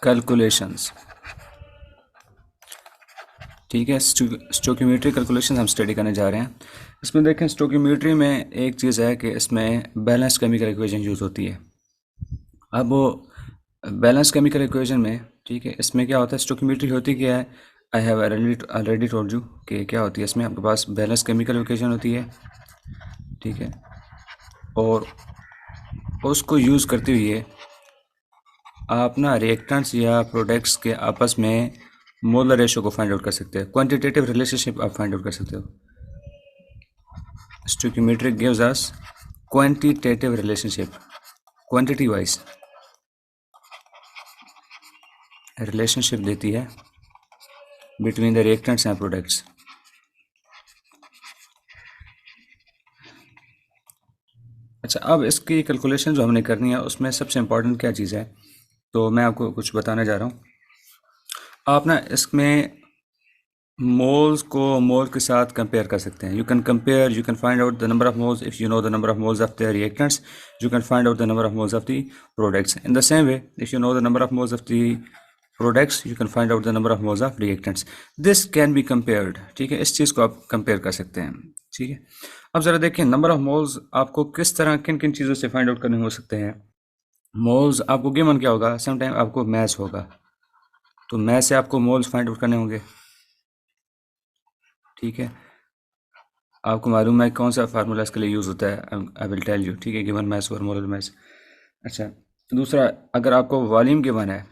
Calculations, ठीक है। Stoichiometry calculation हम स्टडी करने जा रहे हैं। इसमें देखें, स्टोकियोमेट्री में एक चीज़ है कि इसमें बैलेंस केमिकल इक्वेशन यूज़ होती है। अब वो बैलेंस केमिकल इक्वेशन में, ठीक है, इसमें क्या होता है, स्टोकियोमेट्री होती क्या है, I have already told you कि क्या होती है। इसमें आपके पास बैलेंस केमिकल इक्वेशन होती है, ठीक है, और उसको यूज़ करते हुए आप ना रिएक्टेंट्स या प्रोडक्ट्स के आपस में मोलर रेशो को फाइंड आउट कर सकते हैं। क्वांटिटेटिव रिलेशनशिप आप फाइंड आउट कर सकते हो। Stoichiometry gives us quantitative relationship, quantity wise relationship देती है between the reactants and products. अच्छा, अब इसकी कैलकुलेशन जो हमने करनी है उसमें सबसे इम्पॉर्टेंट क्या चीज़ है, तो मैं आपको कुछ बताने जा रहा हूँ। आप ना इसमें मोल्स को मोल के साथ कंपेयर कर सकते हैं। You can find out the number of moles if you know the number of moles of the reactants. You can find out the number of moles of the products in the same way. If you know the number of moles of the products you can find out the number of moles of reactants. This can be compared, ठीक है, इस चीज़ को आप compare कर सकते हैं, ठीक है। अब ज़रा देखिए, नंबर ऑफ मोल्स आपको किस तरह किन किन चीज़ों से फाइंड आउट करने हो सकते हैं। मोल्स आपको गिवन क्या होगा, समटाइम आपको मैस होगा, तो मैस से आपको मोल्स फाइंड आउट करने होंगे, ठीक है। आपको मालूम है कौन सा फार्मूला इसके लिए यूज़ होता है, आई विल टेल यू, ठीक है, गिवन मैस और मोलर मैस। अच्छा, दूसरा, अगर आपको वॉल्यूम गिवन है,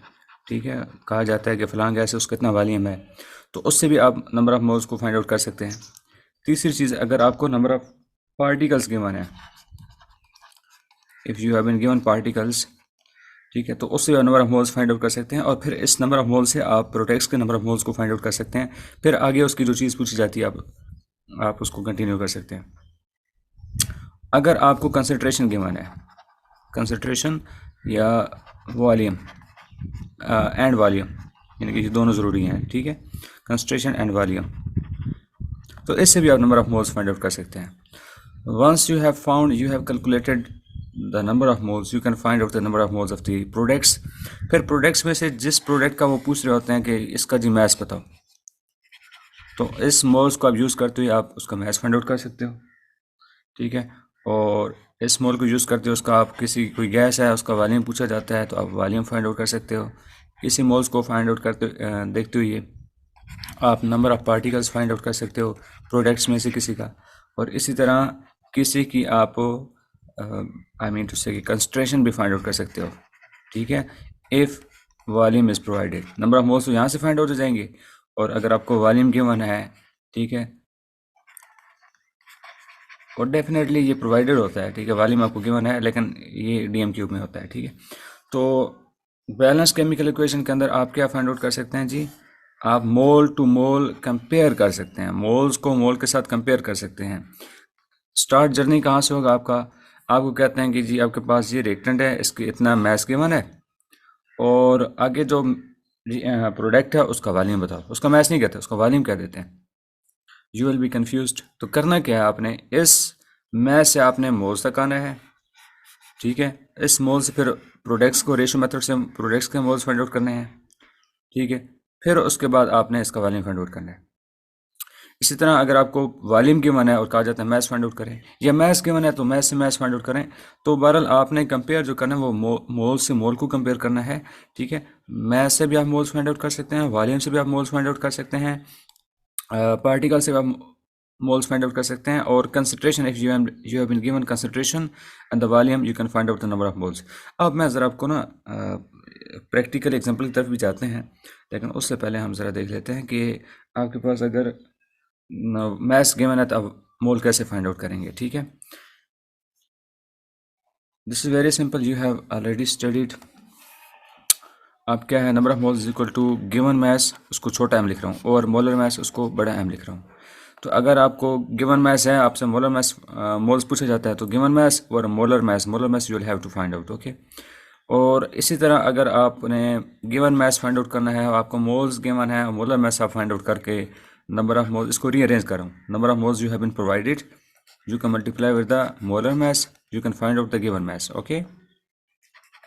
ठीक है, कहा जाता है कि फ़लाँ गैस है उसका कितना वॉल्यूम है, तो उससे भी आप नंबर ऑफ मोल्स को फाइंड आउट कर सकते हैं। तीसरी चीज़, अगर आपको नंबर ऑफ पार्टिकल्स गिवन है, if you have been given particles, ठीक है, तो उससे आप number of moles find out कर सकते हैं, और फिर इस नंबर ऑफ मोल से आप प्रोडक्ट्स के नंबर ऑफ मोल्स को फाइंड आउट कर सकते हैं। फिर आगे उसकी जो चीज़ पूछी जाती है आप उसको कंटिन्यू कर सकते हैं। अगर आपको कंसंट्रेशन गिवन है, कंसंट्रेशन या वॉल्यूम एंड वॉल्यूम, यानी कि ये दोनों ज़रूरी हैं, ठीक है, कंसंट्रेशन एंड वॉल्यूम, तो इससे भी आप number of moles find out कर सकते हैं। Once you have calculated the number of moles, you can find out the number of moles of the products. फिर प्रोडक्ट्स में से जिस प्रोडक्ट का वो पूछ रहे होते हैं कि इसका जी मैस बताओ, तो इस मोल्स को आप यूज़ करते हुए आप उसका मैस फाइंड आउट कर सकते हो, ठीक है। और इस मोल को यूज़ करते हो, उसका आप किसी कोई गैस है उसका वॉल्यूम पूछा जाता है तो आप वॉल्यूम फाइंड आउट कर सकते हो। इसी मोल्स को फाइंड आउट करते देखते हुए आप number of particles find out कर सकते हो प्रोडक्ट्स में से किसी का, और इसी तरह किसी की आप आई मीन टू से कि कंसंट्रेशन भी फाइंड आउट कर सकते हो, ठीक है, if volume is provided. Number of moles तो यहाँ से फाइंड आउट हो जाएंगे, और अगर आपको वॉल्यूम गिवन है, ठीक है, और डेफिनेटली ये प्रोवाइडेड होता है, ठीक है, वॉल्यूम आपको गिवन है लेकिन ये डीएम क्यूब में होता है, ठीक है। तो बैलेंस केमिकल इक्वेशन के अंदर आप क्या फाइंड आउट कर सकते हैं जी, आप मोल टू मोल कंपेयर कर सकते हैं, मोल्स को मोल के साथ कंपेयर कर सकते हैं। स्टार्ट जर्नी कहाँ से होगा आपका, आपको कहते हैं कि जी आपके पास ये रिएक्टेंट है, इसकी इतना मैस गिवन है, और आगे जो प्रोडक्ट है उसका वॉल्यूम बताओ, उसका मैस नहीं कहते, उसका वॉल्यूम कह देते हैं। You will be confused. तो करना क्या है, आपने इस मैस से आपने मोल्स तक आना है, ठीक है, इस मोल से फिर प्रोडक्ट्स को रेशो मेथड से प्रोडक्ट्स के मोल्स फाइंड आउट करने हैं, ठीक है, फिर उसके बाद आपने इसका वॉल्यूम फाइंड आउट करना है। इसी तरह अगर आपको वॉल्यूम गिवन है और कहा जाता है मैस फाइंड आउट करें, या मैस गिवन है तो मैस से मैस फाइंड आउट करें, तो बहरहाल आपने कंपेयर जो करना है वो मोल से मोल को कंपेयर करना है, ठीक है। मैस से भी आप मोल्स फाइंड आउट कर सकते हैं, वॉल्यूम से भी आप मोल्स फाइंड आउट कर सकते हैं, पार्टिकल से आप मोल्स फाइंड आउट कर सकते हैं, और concentration, if you have been given concentration and the volume you can find out the number of moles. अब मैं ज़रा आपको ना प्रैक्टिकल एग्जांपल की तरफ भी जाते हैं, लेकिन उससे पहले हम ज़रा देख लेते हैं कि आपके पास अगर मैथ्स गिवन है तो आप मोल कैसे फाइंड आउट करेंगे, ठीक है। This is very simple, you have already studied. अब क्या है, number of moles equal to given mass, उसको छोटा एम लिख रहा हूँ, और मोलर मैस उसको बड़ा एम लिख रहा हूँ। तो अगर आपको गिवन मैस है, आपसे मोलर मैस मोल्स पूछा जाता है, तो गिवन मैस और molar mass you will have to find out, okay. और इसी तरह अगर आपने गिवन मैस फाइंड आउट करना है, आपको मोल्स गिवन है, मोलर मैस आप फाइंड आउट करके नंबर ऑफ मोल्स, इसको रीअरेंज कर रहा हूँ, number of moles you have been provided, you can multiply with the molar mass, you can find out the given mass, okay।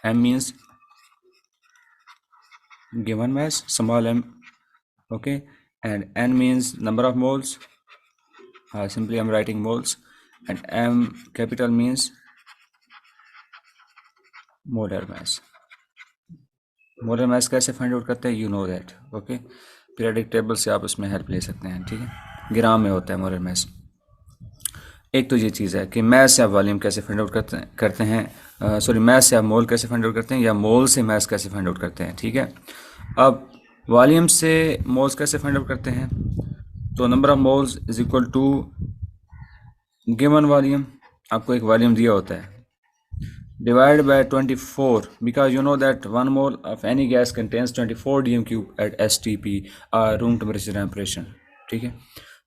m means given mass, small m, okay, and n means number of moles, simply I'm writing moles, and m capital means molar mass. Molar mass कैसे find out करते हैं, you know that, okay, periodic table से आप उसमें help ले सकते हैं, ठीक है, ग्राम में होता है मोलर मास। एक तो ये चीज़ है कि मैस से आप वॉल्यूम कैसे फाइंड आउट करते हैं, सॉरी, मैस से आप मोल कैसे फाइंड आउट करते हैं, या मोल से मैस कैसे फाइंड आउट करते हैं, ठीक है। अब वॉल्यूम से मोल्स कैसे फाइंड आउट करते हैं, तो number of moles is equal to given volume, आपको एक वॉल्यूम दिया होता है, divided by 24, because you know that 1 mole of any gas contains 24 dm cube at STP, room temperature temperature, ठीक है।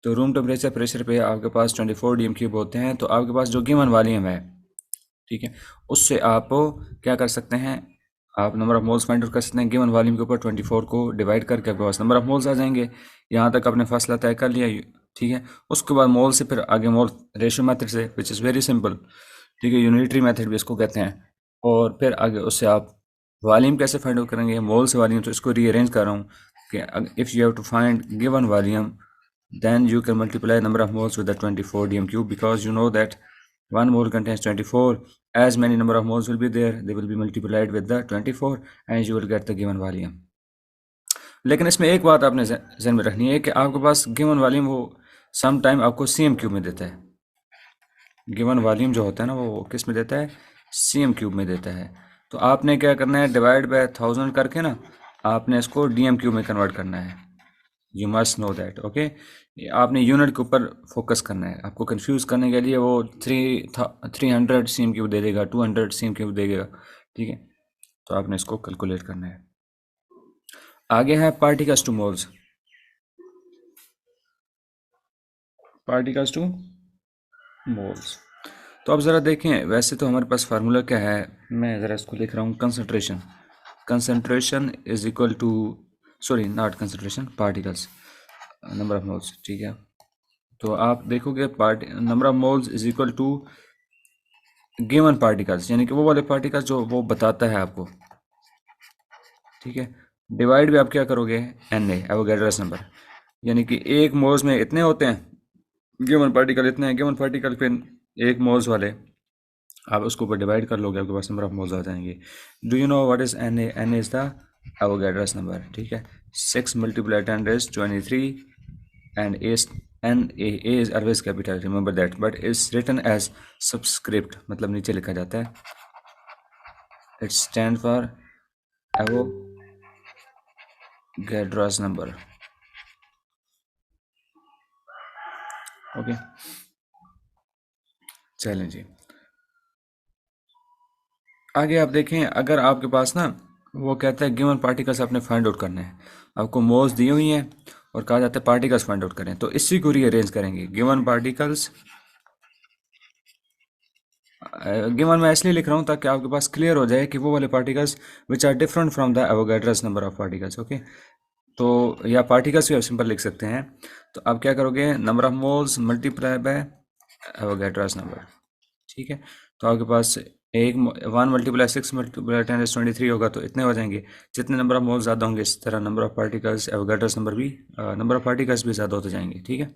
तो रूम टेम्परेचर प्रेशर पे आपके पास 24 डीएम क्यूब होते हैं, तो आपके पास जो गिवन वॉल्यूम है, ठीक है, उससे आप क्या कर सकते हैं, आप number of moles find out कर सकते हैं, गिवन वॉल्यूम के ऊपर 24 को डिवाइड करके आपके पास नंबर ऑफ मोल्स आ जाएंगे। यहाँ तक आपने फासला तय कर लिया, ठीक है। उसके बाद मोल से फिर आगे मोल रेशियो मेथड से, विच इज़ वेरी सिंपल, ठीक है, यूनिटरी मेथड भी इसको कहते हैं। और फिर आगे उससे आप वॉल्यूम कैसे फाइंड आउट करेंगे, मोल से वॉल्यूम, तो इसको रीअरेंज कर रहा हूँ कि if you have to find given volume, then you can multiply number of moles with the 24 dm cube, because you know that 1 mole contains 24, as many number of moles will be there, they will be multiplied with the 24 and you will get the given volume। लेकिन इसमें एक बात आपने ध्यान में रखनी है कि आपके पास गिवन वॉल्यूम वो सम टाइम आपको सीएम क्यूब में देता है, गिवन वॉल्यूम जो होता है ना वो किस में देता है, सीएम क्यूब में देता है। तो आपने क्या करना है, डिवाइड बाय 1000 करके ना आपने इसको डीएम क्यूब में कन्वर्ट करना है, you must know that, okay. आपने यूनिट के ऊपर फोकस करना है, आपको कंफ्यूज करने के लिए वो 300 सीएम क्यूब दे देगा, 200 सीएम क्यूब देगा, ठीक है, तो आपने इसको कैलकुलेट करना है। आगे है particles two moles, particles two moles. तो अब ज़रा देखें, वैसे तो हमारे पास फार्मूला क्या है, मैं ज़रा इसको लिख रहा हूँ, concentration, concentration is equal to, sorry not concentration, particles, number of moles, ठीक है। तो आप देखोगे number of moles is equal to given particles, यानी कि वो वाले पार्टिकल्स जो वो बताता है आपको, ठीक है। डिवाइड भी आप क्या करोगे, Na, एवोगैड्रोस नंबर, यानी कि एक मोल्स में इतने होते हैं, गिवन पार्टिकल इतने हैं, गिवन पार्टिकल पे एक मोल्स वाले, आप उसको ऊपर डिवाइड कर लोगे, आपके पास नंबर ऑफ मोल्स आ जाएंगे। Do you know what is Na? Na is the Avogadro's number, ठीक है, 6 × 10⁻23, and A is always capital, remember that, but is written as subscript, मतलब नीचे लिखा जाता है, it stand for Avogadro's number, okay. चलें जी, आगे आप देखें, अगर आपके पास ना वो कहता है गिवन पार्टिकल्स आपने फाइंड आउट करने हैं, आपको मोल्स दी हुई हैं और कहा जाता है पार्टिकल्स फाइंड आउट करें, तो इसी को रीअरेंज करेंगे, गिवन पार्टिकल्स, गिवन मैं इसलिए लिख रहा हूँ ताकि आपके पास क्लियर हो जाए कि वो वाले particles which are different from the Avogadro's number of particles, okay. तो या पार्टिकल्स भी आप सिंपल लिख सकते हैं। तो आप क्या करोगे, number of moles multiply by Avogadro's number, ठीक है। तो आपके पास 1 × 6 × 10⁻23 होगा, तो इतने हो जाएंगे। जितने नंबर ऑफ मोल्स ज़्यादा होंगे, इस तरह number of particles, Avogadro's number भी, नंबर ऑफ पार्टिकल्स भी ज़्यादा होते जाएंगे, ठीक है।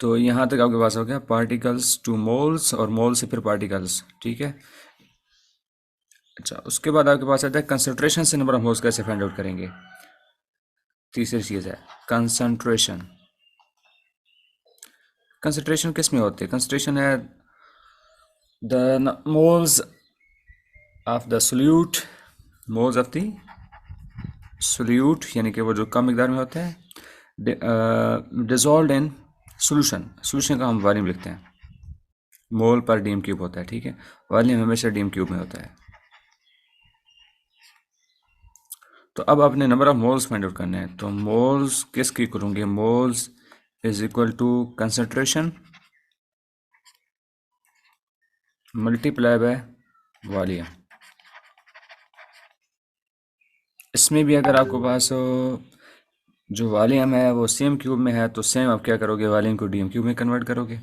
तो यहाँ तक आपके पास हो गया पार्टिकल्स टू मोल्स, और मोल से फिर पार्टिकल्स, ठीक है। अच्छा, उसके बाद आपके पास आता है कंसंट्रेशन से नंबर ऑफ मोल्स कैसे फाइंड आउट करेंगे। तीसरी चीज़ है कंसंट्रेशन। कंसंट्रेशन किस में होती है, कंसंट्रेशन है the moles of the solute, moles of the solute, यानी कि वो जो कम मिकदार में होता है, डिजॉल्व इन सोल्यूशन, सोल्यूशन का हम वॉल्यूम लिखते हैं, मोल पर डीएम क्यूब होता है, ठीक है, वॉल्यूम हमेशा डीएम क्यूब में होता है। तो अब आपने number of moles find out करने हैं, तो मोल्स किसकी करूँगे, moles is equal to concentration multiply by volume. इसमें भी अगर आपके पास जो वॉल्यूम है वो सेम क्यूब में है, तो सेम आप क्या करोगे, वॉल्यूम को डीएम क्यूब में कन्वर्ट करोगे,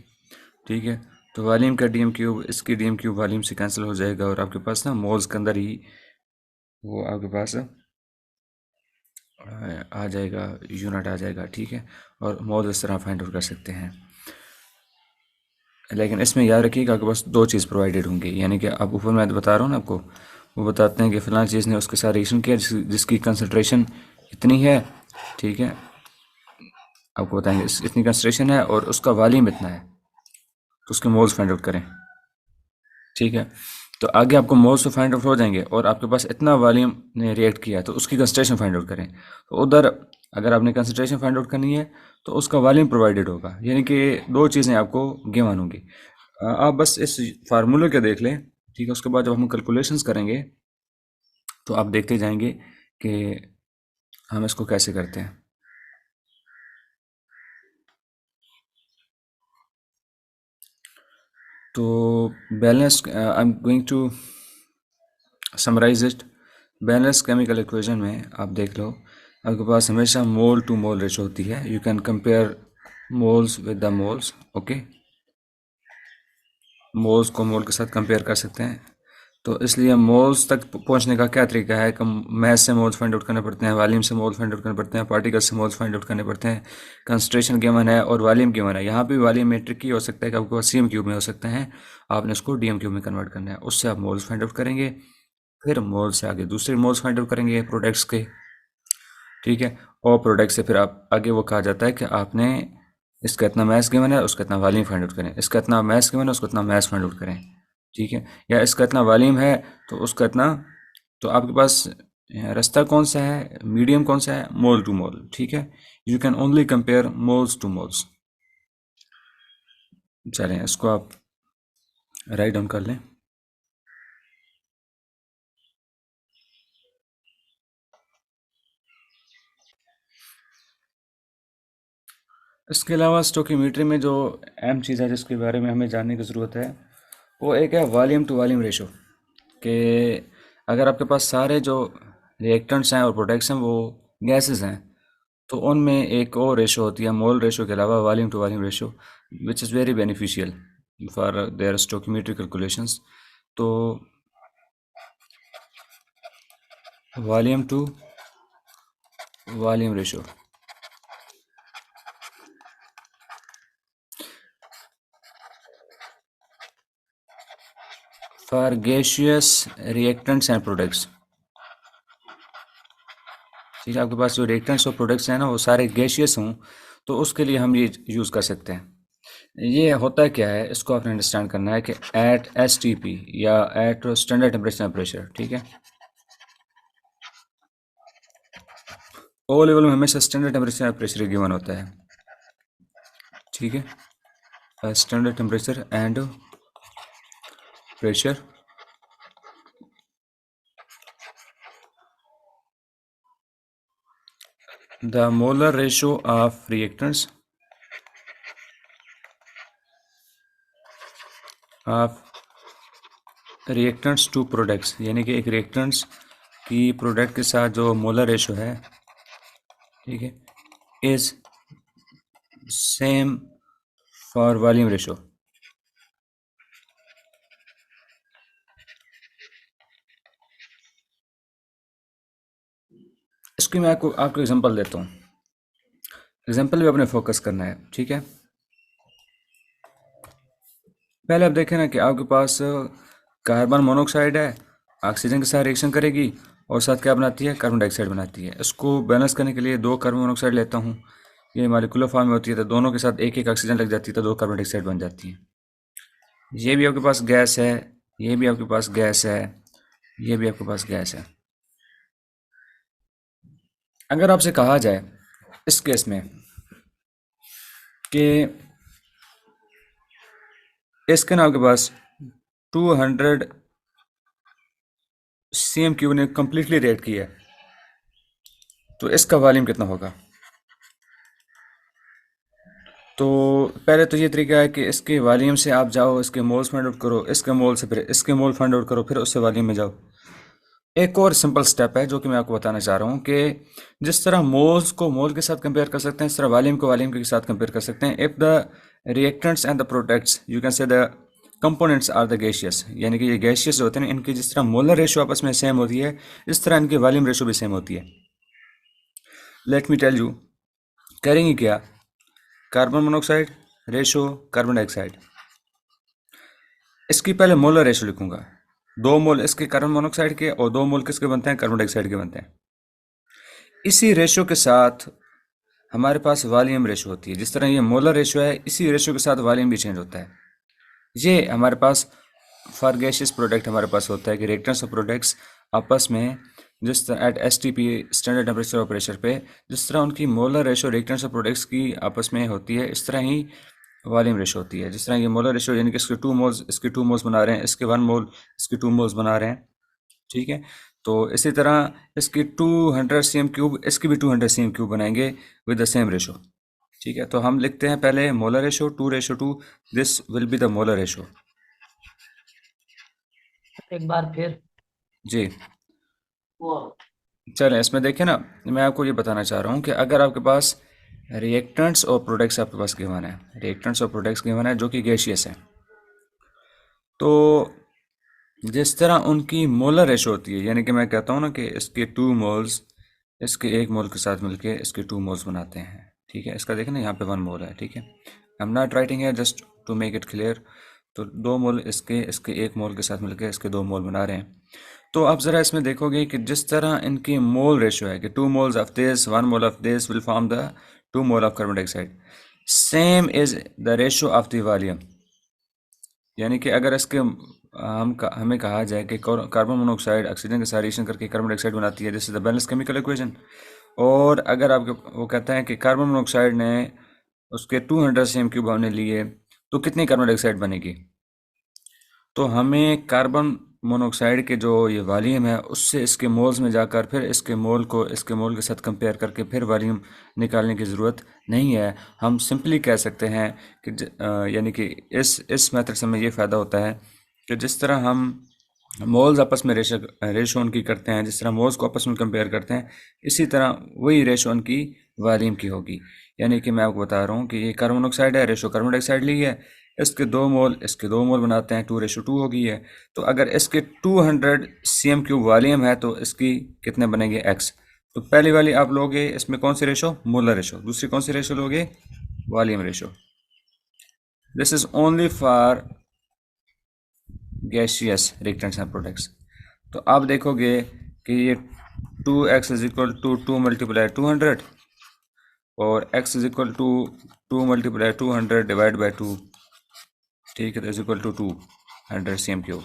ठीक है। तो वॉल्यूम का डीएम क्यूब इसकी डीएम क्यूब वॉल्यूम से कैंसिल हो जाएगा, और आपके पास ना मोल्स के अंदर ही वो आपके पास आ जाएगा, यूनिट आ जाएगा, ठीक है। और मोल इस तरह फाइंड आउट कर सकते हैं। लेकिन इसमें याद रखिएगा कि बस दो चीज़ प्रोवाइडेड होंगी, यानी कि अब ऊपर मैं बता रहा हूँ ना आपको, वो बताते हैं कि फ़लाँ चीज़ ने उसके साथ रिएक्शन किया जिसकी कंसनट्रेशन इतनी है, ठीक है। आपको बताएंगे इतनी कंसनट्रेशन है और उसका वॉल्यूम इतना है, तो उसके मोल्स फाइंड आउट करें, ठीक है। तो आगे आपको मोल्स तो फाइंड आउट हो जाएंगे और आपके पास इतना वॉल्यूम ने रिएक्ट किया तो उसकी कंसनट्रेशन फाइंड आउट करें। तो उधर अगर आपने कंसनट्रेशन फाइंड आउट करनी है तो उसका वॉल्यूम प्रोवाइडेड होगा, यानी कि दो चीज़ें आपको गिवन होंगी। आप बस इस फार्मूले के देख लें, ठीक है। उसके बाद जब हम कैलकुलेशंस करेंगे तो आप देखते जाएंगे कि हम इसको कैसे करते हैं। तो balance, I am going to summarise it. Balance chemical equation में आप देख लो, आपके पास हमेशा मोल टू मोल रेशो होती है। You can compare moles with the moles, okay. Moles को मोल के साथ कंपेयर कर सकते हैं। तो इसलिए मोल्स तक पहुंचने का क्या तरीका है कि मैथ से मोल्स फाइंड आउट करने पड़ते हैं, वॉल्यूम से मोल्स फाइंड आउट करने पड़ते हैं, पार्टिकल से मोल्स फाइंड आउट करने पड़ते हैं। कंसंट्रेशन गिवन है और वॉल्यूम गिवन है। यहाँ पे वॉल्यूम में ट्रिकी हो सकता है कि आपके पास सीएम क्यूब में हो सकते हैं, आपने उसको डीएम क्यूब में कन्वर्ट करना है, उससे आप मोल्स फाइंड आउट करेंगे। फिर मोल से आगे दूसरे मोल्स फाइंड आउट करेंगे प्रोडक्ट्स के, ठीक है। और प्रोडक्ट से फिर आप आगे वो कहा जाता है कि आपने इसका इतना मैथ गिवन है, उसका इतना वॉल्यूम फाइंड आउट करें, इसका इतना मैथ गिवन है, उसको इतना मैथ फाइंड आउट करें, ठीक है। या इसका इतना वॉल्यूम है तो उसका इतना। तो आपके पास रास्ता कौन सा है, मीडियम कौन सा है, मोल टू मोल, ठीक है। You can only compare moles two moles. चलें इसको आप राइट डाउन कर लें। इसके अलावा स्टोकियोमेट्री में जो अहम चीज़ है जिसके बारे में हमें जानने की ज़रूरत है, वो एक है वॉल्यूम टू वॉल्यूम रेशो। कि अगर आपके पास सारे जो रिएक्टेंट्स हैं और प्रोडक्ट्स हैं वो गैसेस हैं, तो उनमें एक और रेशो होती है मोल रेशो के अलावा, volume to volume ratio, which is very beneficial for their stoichiometry calculations. तो volume to volume ratio for gaseous reactants and products, ठीक है। आपके पास जो रिएक्टेंट्स और प्रोडक्ट्स हैं ना वो सारे गैसियस हों, तो उसके लिए हम ये यूज़ कर सकते हैं। ये होता क्या है, इसको आपने अंडरस्टैंड करना है कि एट एस टी पी या एट स्टैंडर्ड टेम्परेचर प्रेशर, ठीक है। ओ लेवल में हमेशा स्टैंडर्ड टेम्परेचर प्रेशर गिवन होता है, ठीक है। Standard temperature and pressure, the molar ratio of reactants to products, यानी कि एक रिएक्टेंट्स की प्रोडक्ट के साथ जो मोलर रेशो है, ठीक है, is same for volume ratio. इसकी मैं आपको एग्जांपल देता हूँ। एग्जांपल भी आपने फोकस करना है, ठीक है। पहले आप देखें ना कि आपके पास कार्बन मोनोऑक्साइड है, ऑक्सीजन के साथ रिएक्शन करेगी और साथ क्या बनाती है, कार्बन डाइऑक्साइड बनाती है। इसको बैलेंस करने के लिए दो कार्बन मोनोऑक्साइड लेता हूँ, ये मॉलिक्यूलर फॉर्म में होती है, तो दोनों के साथ एक एक ऑक्सीजन लग जाती है, तो दो कार्बन डाइऑक्साइड बन जाती है। ये भी आपके पास गैस है, ये भी आपके पास गैस है, ये भी आपके पास गैस है। अगर आपसे कहा जाए इस केस में कि इसके ना आपके पास 200 सीएम क्यूब ने कंप्लीटली रेट किया है, तो इसका वॉल्यूम कितना होगा। तो पहले तो ये तरीका है कि इसके वॉल्यूम से आप जाओ, इसके मोल्स फाइंड आउट करो, इसके मोल से फिर इसके मोल फाइंड आउट करो, फिर उससे वॉल्यूम में जाओ। एक और सिंपल स्टेप है जो कि मैं आपको बताना चाह रहा हूँ कि जिस तरह मोल्स को मोल के साथ कंपेयर कर सकते हैं, इस तरह वॉल्यूम को वॉल्यूम के साथ कंपेयर कर सकते हैं। If the reactants and the products you can say the components are the gaseous, यानी कि ये गैसियस होते हैं, इनकी जिस तरह मोलर रेशो आपस में सेम होती है, इस तरह इनकी वॉल्यूम रेशो भी सेम होती है। लेट मी टेल यू, करेंगे क्या, carbon monoxide ratio carbon dioxide, इसकी पहले मोलर रेशो लिखूंगा, 2 मोल इसके कार्बन मोनोऑक्साइड के और 2 मोल किसके बनते हैं, कार्बन डाइऑक्साइड के बनते हैं। इसी रेशो के साथ हमारे पास वॉल्यूम रेशो होती है, जिस तरह ये मोलर रेशो है इसी रेशो के साथ वॉल्यूम भी चेंज होता है। ये हमारे पास फॉर गैसियस प्रोडक्ट हमारे पास होता है कि रिएक्टेंट्स ऑफ प्रोडक्ट्स आपस में जिस तरह एट एसटीपी स्टैंडर्ड टेम्परेचर और प्रेशर पे जिस तरह उनकी molar ratio reactants of products की आपस में होती है, इस तरह ही वॉल्यूम रेशो होती है। जिस तरह ये मोलर रेशो यानी कि इसके 2 मोल्स इसके 2 मोल्स बना रहे हैं, इसके 1 मोल इसके 2 मोल्स बना रहे हैं, ठीक है। तो इसी तरह इसकी 200 cm³ इसकी भी 200 cm³ बनाएंगे विद द सेम रेशो, ठीक है। तो हम लिखते हैं पहले molar ratio 2:2, this will be the molar ratio. एक बार फिर जी वो चलें, इसमें देखिए ना, मैं आपको ये बताना चाह रहा हूँ कि अगर आपके पास रिएक्टेंट्स और प्रोडक्ट्स आपके पास गिवन है, रिएक्टेंट्स और प्रोडक्ट्स गिवन है जो कि गैसियस है, तो जिस तरह उनकी मोलर रेशो होती है, यानी कि मैं कहता हूँ ना कि इसके 2 मोल्स इसके 1 मोल के साथ मिलके इसके 2 मोल्स बनाते हैं, ठीक है। इसका देखें ना, यहाँ पे 1 मोल है, ठीक है। आई एम नॉट राइटिंग है just to make it clear. तो 2 मोल इसके इसके 1 मोल के साथ मिलके इसके 2 मोल बना रहे हैं। तो आप ज़रा इसमें देखोगे कि जिस तरह इनकी मोल रेशो है कि 2 moles of this 1 mole of this will form the 2 mole of carbon dioxide, same is the ratio of the volume. यानी कि अगर इसके हमें कहा जाए कि कार्बन मोनोऑक्साइड ऑक्सीजन के साथ रिएक्शन करके कार्बन डाइऑक्साइड बनाती है, this is the balance chemical equation. और अगर आपके वो कहता है कि कार्बन मोनोऑक्साइड ने उसके 200 cm³ हमने लिए तो कितनी कार्बन डाइऑक्साइड बनेगी, तो हमें कार्बन मोनोऑक्साइड के जो ये वॉल्यूम है उससे इसके मोल्स में जाकर फिर इसके मोल को इसके मोल के साथ कंपेयर करके फिर वॉल्यूम निकालने की ज़रूरत नहीं है। हम सिंपली कह सकते हैं कि यानी कि इस मेथड से हमें ये फ़ायदा होता है कि जिस तरह हम मोल्स आपस में रेशो उनकी करते हैं, जिस तरह मोल्स को आपस में कंपेयर करते हैं, इसी तरह वही रेशो उनकी वॉल्यूम की होगी। यानी कि मैं आपको बता रहा हूँ कि ये कार्बन मोनोऑक्साइड है, रेशो कार्बन डाइऑक्साइड ली है, इसके 2 मोल इसके 2 मोल बनाते हैं, 2:2 हो गई है। तो अगर इसके 200 cm³ वॉल्यूम है तो इसकी कितने बनेंगे, x। तो पहली वाली आप लोगे इसमें कौन सी रेशो, मोलर रेशो, दूसरी कौन सी रेशो लोगे, volume ratio. This is only for gaseous reactants and products. तो आप देखोगे कि ये 2x इज इक्वल टू 2 × 200 और x is equal to 2 × 200 divide by 2, ठीक है, तो इज इक्वल टू 200 cm³।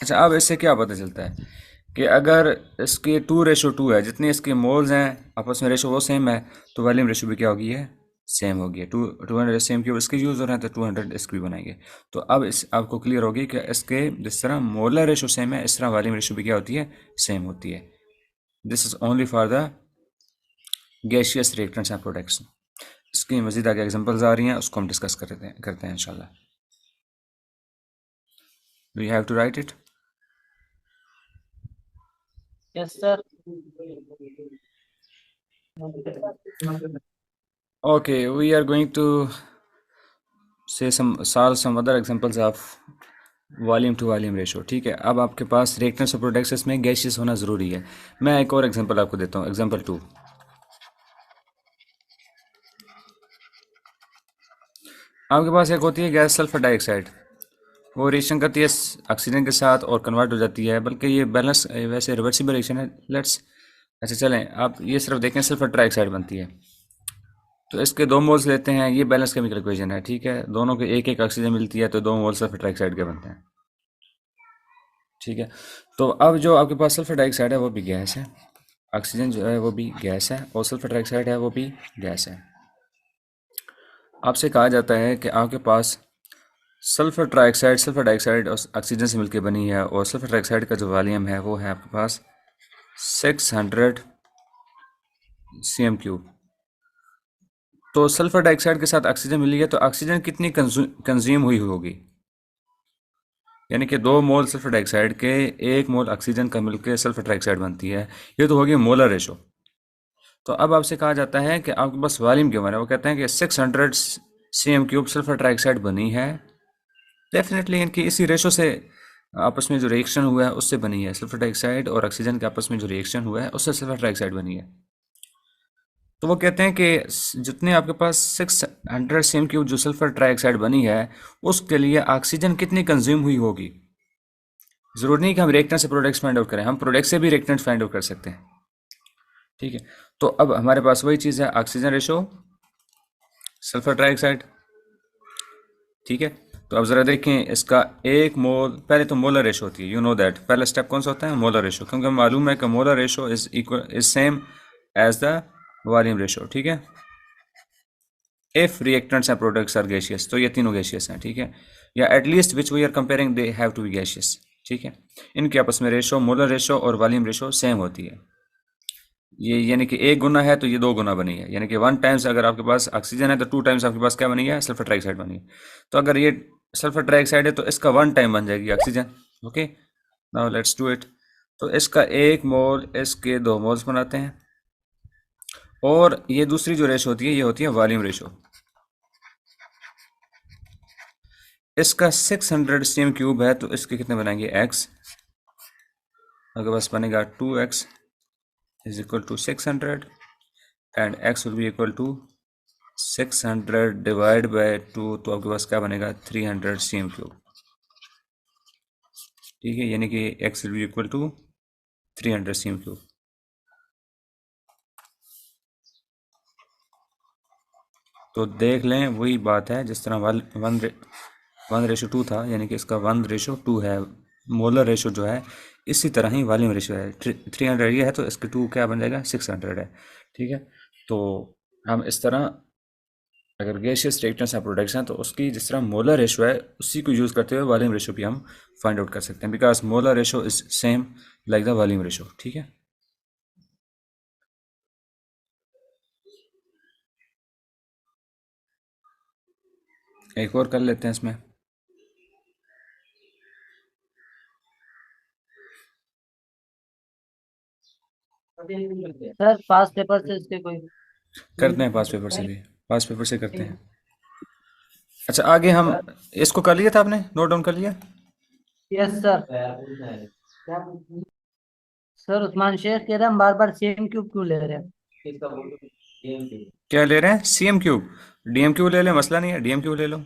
अच्छा, अब इससे क्या पता चलता है कि अगर इसके 2:2 है, जितनी इसके मोल्स हैं आपस में रेशो वो सेम है, तो वॉल्यूम रेशो भी क्या होगी है, सेम होगी। 200 cm³ इसके यूज़ हो रहे हैं तो 200 इसके भी बनाएंगे। तो अब इस आपको क्लियर होगी कि इसके जिस तरह मोलर रेशो सेम है इस तरह वॉल्यूम रेशो भी क्या होती है, सेम होती है। This is only for the gaseous reactants and products. इसकी मज़ीद आगे एग्जांपल्स आ रही हैं, उसको हम डिस्कस करते हैं इंशाल्लाह। Do you have to write it? Yes sir. Okay, we are going to solve some other examples of volume to volume ratio, ठीक है। अब आपके पास रिएक्टेंट्स और प्रोडक्ट्स इसमें गैसियस होना ज़रूरी है। मैं एक और एग्जांपल आपको देता हूँ, एग्जांपल 2। आपके पास एक होती है गैस सल्फर डाइऑक्साइड, वो रिएक्शन करती है ऑक्सीजन के साथ और कन्वर्ट हो जाती है, बल्कि ये बैलेंस वैसे रिवर्सिबल रिएक्शन है। लेट्स अच्छा चलें, आप ये सिर्फ देखें, सल्फर ट्राइऑक्साइड बनती है, तो इसके 2 मोल्स लेते हैं, ये बैलेंस केमिकल इक्वेशन है, ठीक है। दोनों के एक एक ऑक्सीजन मिलती है तो 2 मोल सल्फर ट्राइऑक्साइड के बनते हैं, ठीक है। तो अब जो आपके पास सल्फर डाइऑक्साइड है वो भी गैस है, ऑक्सीजन जो है वो भी गैस है और सल्फर डाइऑक्साइड है वो भी गैस है। आपसे कहा जाता है कि आपके पास सल्फर डाइऑक्साइड और ऑक्सीजन से मिलकर बनी है और सल्फर डाइऑक्साइड का जो वॉल्यूम है वो है आपके पास 600 cm³। तो सल्फर डाइऑक्साइड के साथ ऑक्सीजन मिली है तो ऑक्सीजन कितनी कंज्यूम हुई होगी, यानी कि 2 मोल सल्फर डाइऑक्साइड के 1 मोल ऑक्सीजन का मिलकर सल्फर डाइऑक्साइड बनती है, ये तो होगी मोलर रेशो। तो अब आपसे कहा जाता है कि आपके पास वॉल्यूम क्यों बना है, वो कहते हैं कि 600 cm³ सल्फर डाइऑक्साइड बनी है, डेफिनेटली इनकी इसी रेशो से आपस में जो रिएक्शन हुआ है उससे बनी है। सल्फर डाइऑक्साइड और ऑक्सीजन के आपस में जो रिएक्शन हुआ है उससे सल्फर डाइऑक्साइड बनी है। तो वो कहते हैं कि जितने आपके पास 600 सेम क्यूब जो सल्फर ट्राइऑक्साइड बनी है उसके लिए ऑक्सीजन कितनी कंज्यूम हुई होगी। जरूरी नहीं कि हम रिएक्टेंट से प्रोडक्ट्स फाइंड आउट करें, हम प्रोडक्ट से भी रिएक्टेंट फाइंड आउट कर सकते हैं। ठीक है, तो अब हमारे पास वही चीज़ है, ऑक्सीजन रेशो सल्फर ट्राइऑक्साइड। ठीक है, तो अब ज़रा देखें इसका एक मोल, पहले तो मोलर रेशो होती है, यू नो दैट पहला स्टेप कौन सा होता है, मोलर रेशो, क्योंकि मालूम है कि molar ratio is equal is same as the volume ratio. ठीक है, if reactants and products are gaseous, तो ये तीनों गैसियस हैं। ठीक है, या at least which we are comparing they have to be gaseous. ठीक है, इनके आपस में रेशो, मोलर रेशो और वॉल्यूम रेशो सेम होती है। ये यानी कि एक गुना है तो ये दो गुना बनी है, यानी कि 1 टाइम्स अगर आपके पास ऑक्सीजन है तो 2 टाइम्स आपके पास क्या बनी है, सल्फर ट्राइऑक्साइड बनी है। तो अगर ये सल्फर ट्राइऑक्साइड है तो इसका 1 टाइम बन जाएगी oxygen. Okay, now let's do it. तो इसका 1 मोल इसके 2 मोल्स बनाते हैं। और ये दूसरी जो रेशो होती है ये होती है वॉल्यूम रेशो। इसका 600 सेम क्यूब है तो इसके कितने बनाएंगे, x, आपके पास बनेगा 2x is equal to 600 and x will be equal to 600 divide by 2, तो आपके पास क्या बनेगा 300 सेम क्यूब। ठीक है, यानी कि x will be equal to 300 same cube. तो देख लें वही बात है जिस तरह 1:2 था, यानी कि इसका 1:2 है मोलर रेशो जो है, इसी तरह ही वॉल्यूम रेशो है। 300 ये है तो इसके 2 क्या बन जाएगा, 600 है। ठीक है, तो हम इस तरह अगर गैसियस रिएक्टेंट्स या प्रोडक्ट्स हैं तो उसकी जिस तरह मोलर रेशो है उसी को यूज़ करते हुए वॉल्यूम रेशो भी हम फाइंड आउट कर सकते हैं, because molar ratio is same like the volume ratio. ठीक है, एक और कर लेते हैं इसमें। सर पास पेपर से इसके कोई करते हैं पास पेपर से भी, पास पेपर से करते हैं। अच्छा, आगे हम इसको कर लिया था, आपने नोट डाउन कर लिया। Yes sir. Sir Usman Shaikh कह रहे हैं हम बार बार सेम क्यूब क्यों ले रहे हैं। क्या ले रहे हैं, सीएम क्यूब, डीएम क्यूब ले लें, मसला नहीं है, डीएम क्यूब ले लो,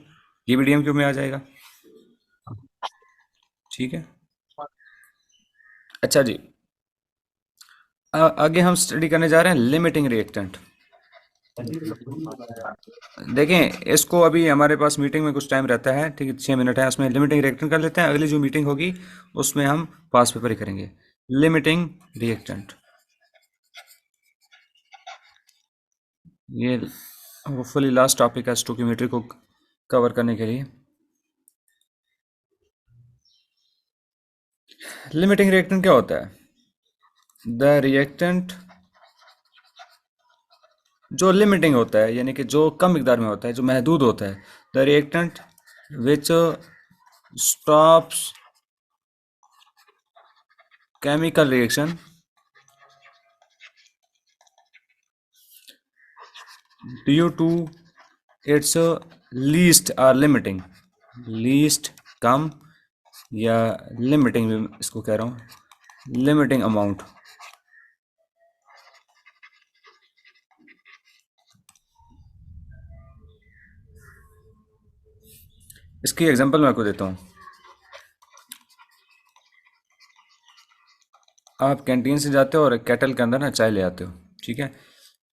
ये भी डीएम क्यूब में आ जाएगा। ठीक है, अच्छा जी, आगे हम स्टडी करने जा रहे हैं लिमिटिंग रिएक्टेंट। देखें इसको, अभी हमारे पास मीटिंग में कुछ टाइम रहता है, ठीक है, 6 मिनट है, उसमें लिमिटिंग रिएक्टेंट कर लेते हैं। अगली जो मीटिंग होगी उसमें हम पास पेपर ही करेंगे। लिमिटिंग रिएक्टेंट, ये होपफुली लास्ट टॉपिक है स्टोकियोमेट्री को कवर करने के लिए। लिमिटिंग रिएक्टेंट क्या होता है, द रिएक्टेंट जो लिमिटिंग होता है, यानी कि जो कम मिकदार में होता है, जो महदूद होता है, the reactant which stops chemical reaction due to its least or limiting, least कम, या लिमिटिंग भी इसको कह रहा हूँ, लिमिटिंग अमाउंट। इसकी एग्जांपल मैं आपको देता हूँ। आप कैंटीन से जाते हो और केटल के अंदर ना चाय ले आते हो। ठीक है,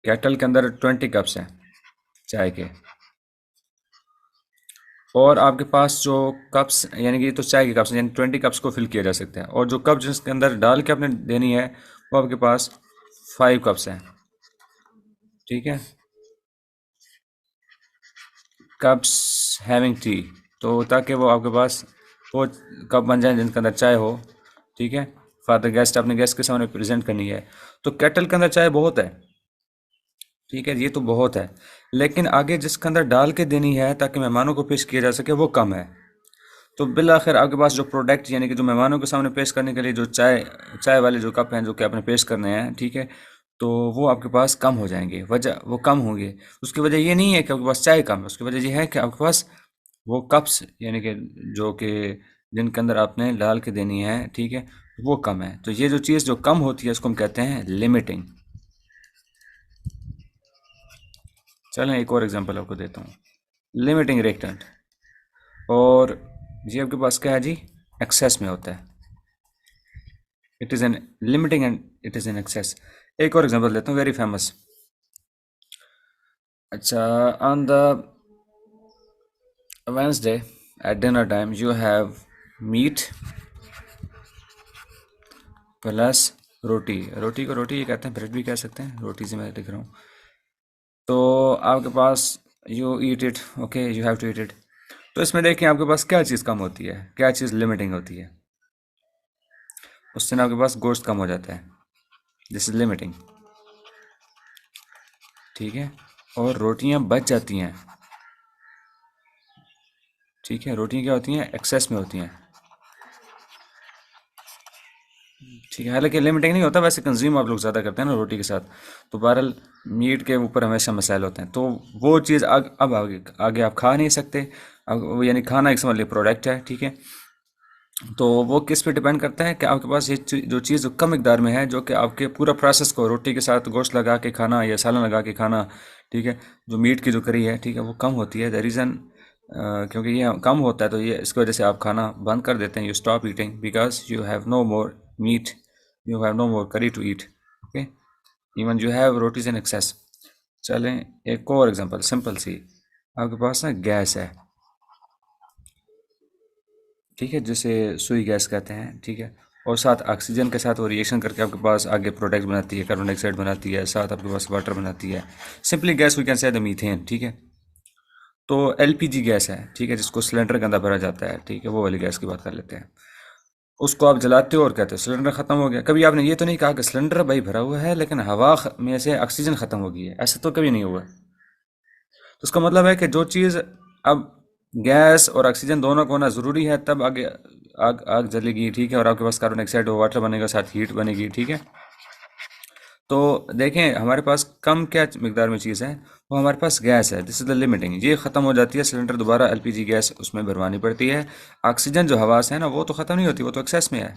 केटल के अंदर 20 कप्स हैं चाय के, और आपके पास जो कप्स, यानी कि तो चाय के कप्स, यानी 20 कप्स को फिल किया जा सकता है, और जो कप जिसके अंदर डाल के आपने देनी है वो आपके पास 5 कप्स हैं। ठीक है, कप्स हैविंग टी, तो ताकि वो आपके पास वो कप बन जाए जिनके अंदर चाय हो। ठीक है, फादर गेस्ट अपने गेस्ट के सामने प्रेजेंट करनी है, तो केटल के अंदर चाय बहुत है। ठीक है, ये तो बहुत है, लेकिन आगे जिसके अंदर डाल के देनी है ताकि मेहमानों को पेश किया जा सके वो कम है। तो बिल आखिर आपके पास जो प्रोडक्ट, यानी कि जो मेहमानों के सामने पेश करने के लिए जो चाय चाय वाले जो कप हैं जो कि आपने पेश करने हैं, ठीक है, तो वो आपके पास कम हो जाएंगे। वजह वो कम होंगे, उसकी वजह ये नहीं है कि आपके पास चाय कम है, उसकी वजह ये है कि आपके पास वो कप्स, यानी कि जो कि जिनके अंदर आपने डाल के देनी है, ठीक है, वो कम है। तो ये जो चीज़ जो कम होती है उसको हम कहते हैं लिमिटिंग। चलें एक और एग्जांपल आपको देता हूँ, लिमिटिंग रिएक्टेंट। और ये आपके पास क्या है जी, एक्सेस में होता है, it is an limiting and it is an excess. एक और एग्जांपल देता हूँ, वेरी फेमस। अच्छा, on the Wednesday at dinner time you have meat plus roti. रोटी को रोटी ये कहते हैं, ब्रेड भी कह सकते हैं, रोटी से मैं लिख रहा हूँ। तो आपके पास you eat it, okay, you have to eat it. तो इसमें देखें आपके पास क्या चीज़ कम होती है, क्या चीज़ लिमिटिंग होती है, उससे ना आपके पास गोश्त कम हो जाता है, दिस इज लिमिटिंग, ठीक है। और रोटियां बच जाती हैं, ठीक है, रोटियां क्या होती हैं, एक्सेस में होती हैं, ठीक है। हालांकि लिमिटिंग नहीं होता, वैसे कंज्यूम आप लोग ज़्यादा करते हैं ना रोटी के साथ, तो बहरहाल मीट के ऊपर हमेशा मसाइल होते हैं। तो वो चीज़ अब आगे आगे आप खा नहीं सकते, अब यानी खाना एक समझ लीजिए प्रोडक्ट है, ठीक है। तो वो किस पे डिपेंड करता है कि आपके पास ये जो चीज़ जो कम मिकदार में है, जो कि आपके पूरा प्रोसेस को रोटी के साथ गोश्त लगा के खाना या सालन लगा के खाना, ठीक है, जो मीट की जो करी है, ठीक है, वो कम होती है। द रीज़न क्योंकि ये कम होता है तो ये इसकी वजह से आप खाना बंद कर देते हैं, you stop eating because you have no more meat, you have no more curry to eat, okay, even you have rotis in excess. चलें एक और एग्जांपल सिंपल सी, आपके पास ना गैस है, ठीक है, जिसे सुई गैस कहते हैं, ठीक है, और साथ ऑक्सीजन के साथ वो रिएक्शन करके आपके पास आगे प्रोडक्ट बनाती है, कार्बन डाइऑक्साइड बनाती है, साथ आपके पास वाटर बनाती है, simply gas we can say the methane, ठीक है। तो एलपीजी गैस है, ठीक है, जिसको सिलेंडर के अंदर भरा जाता है, ठीक है, वो वाली गैस की बात कर लेते हैं। उसको आप जलाते हो और कहते हो सिलेंडर ख़त्म हो गया। कभी आपने ये तो नहीं कहा कि सिलेंडर भाई भरा हुआ है लेकिन हवा में से ऑक्सीजन ख़त्म हो गई है, ऐसा तो कभी नहीं हुआ। तो उसका मतलब है कि जो चीज़ अब गैस और ऑक्सीजन दोनों को होना ज़रूरी है तब आगे आग आग जलेगी, ठीक है, और आपके पास कार्बन डाइऑक्साइड हो, वाटर बनेगा, साथ हीट बनेगी, ठीक है। तो देखें हमारे पास कम क्या मिकदार में चीज़ है, वो हमारे पास गैस है, दिस इज़ द लिमिटिंग। ये ख़त्म हो जाती है, सिलेंडर दोबारा एलपीजी गैस उसमें भरवानी पड़ती है। ऑक्सीजन जो हवा से है ना वो तो ख़त्म नहीं होती, वो तो एक्सेस में है,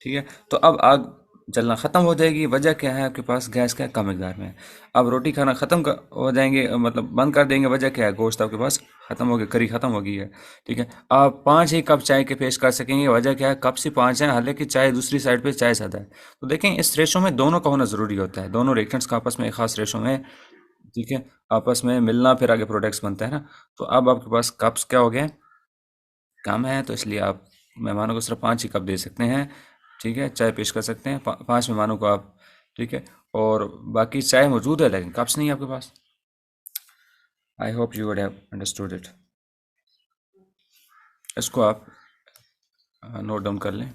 ठीक है। तो अब आग जलना ख़त्म हो जाएगी, वजह क्या है, आपके पास गैस का कम मिकदार में है। अब रोटी खाना हो जाएंगे, मतलब बंद कर देंगे, वजह क्या है, गोश्त आपके पास ख़त्म हो गया, करी ख़त्म हो गई है, ठीक है। आप 5 ही कप चाय के पेश कर सकेंगे, वजह क्या है, कप से 5 है, हालांकि चाय दूसरी साइड पे चाय ज़्यादा है। तो देखें इस रेशो में दोनों का होना ज़रूरी होता है, दोनों रिएक्टेंट्स का आपस में एक खास रेशो में, ठीक है, आपस में मिलना फिर आगे प्रोडक्ट्स बनते हैं ना। तो अब आपके पास कप्स क्या हो गए, कम है, तो इसलिए आप मेहमानों को सिर्फ 5 ही कप दे सकते हैं, ठीक है, चाय पेश कर सकते हैं 5 मेहमानों को आप, ठीक है। और बाकी चाय मौजूद है लेकिन कप्स नहीं है आपके पास। I hope you would have understood it. इसको आप नोट डाउन कर लें।